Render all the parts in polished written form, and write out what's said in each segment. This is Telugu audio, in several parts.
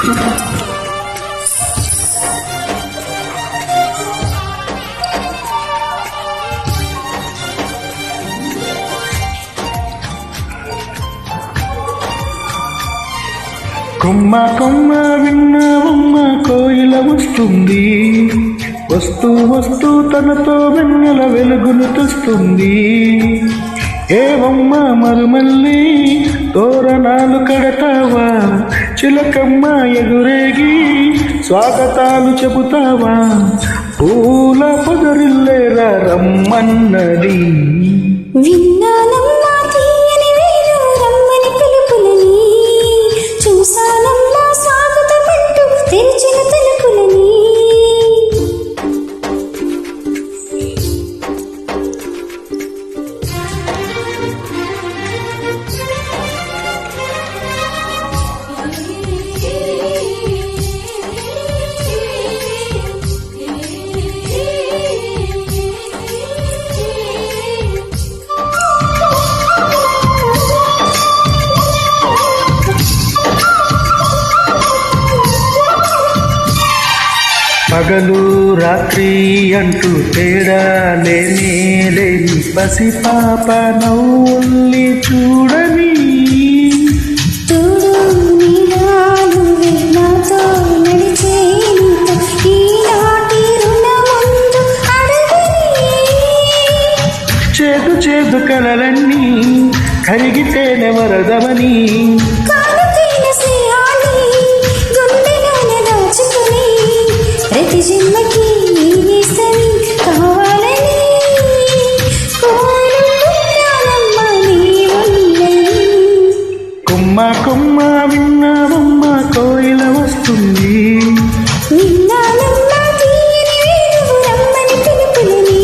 కొమ్మ కొమ్మ విన్నావమ్మ కోయిల వస్తుంది, వస్తూ వస్తూ తనతో వెన్నెల వెలుగును తెస్తుంది. ఏవమ్మ మరుమల్లి తోరణాలు కడతావా, చిలకమ్మ ఎదురేగి స్వాగతాలు చెబుతావా, పూల పొదరిల్లేరా రమ్మన్నది. విన్నానమ్మా తీయని వేలు రమ్మని పిలుపులని, చూసానమ్మా స్వాగత పట్టు తెరిచిన తలుపులని. పగలు రాత్రి అంటూ తేడా లేని పసి పాప నవ్వుల్ని చూడని, తోడు నీడాలు నాతో నడిచే నీతో ఈనాటి రుణముందు అడగని. చేదు చేదు కలలన్నీ కరిగితేనే వరదమని, ప్రతి జన్మకి నీసని కావాలని కోరుకుంటానమ్మా నీ ఉన్నని. కొమ్మ కొమ్మ విన్నావమ్మ కోయిల వస్తుంది, విన్నానమ్మా తీయని వేలు రమ్మని పిలుపులని.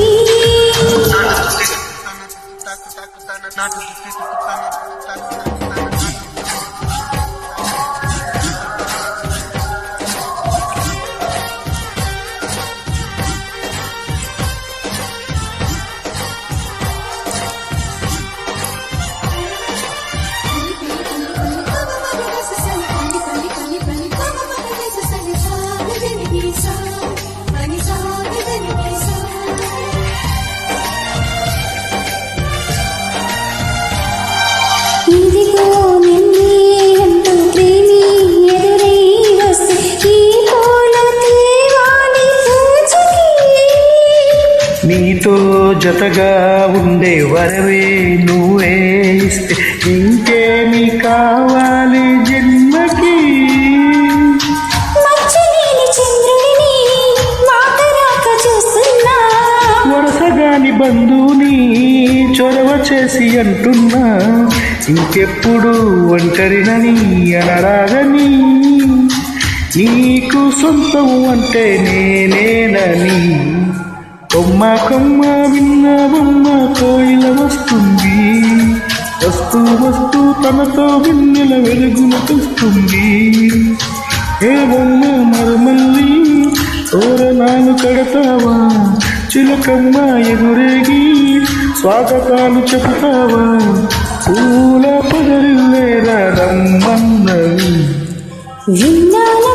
ఇదిగో నిన్నే అంటూ ప్రేమి ఎదురై వస్తే ఈ పూల తేవాలి పూజకి. నీతో జతగా ఉండే వరవే నువ్వే ఇస్తే ఇంకేమి కావాలి జన్మకి. మచ్చలేని చంద్రుడిని మాటరాక చూస్తున్నా, వరసగాని బంధువుని చొరవ చేసి అంటున్నా, ఇంకెప్పుడు ఒంటరినని అనరాగని, నీకు సొంతం అంటే నేనేనని. కొమ్మ కొమ్మ విన్నావమ్మ కోయిల వస్తుంది, వస్తూ వస్తూ తనతో వెన్నెల వెలుగును తెస్తుంది. ఏవమ్మ మరుమల్లి తోరణాలు కడతావా, చిలకమ్మ ఎదురేగి స్వాగతాలు చెబుతావా, పూల పొదరిల్లేరా రమ్మన్నది. విన్నాను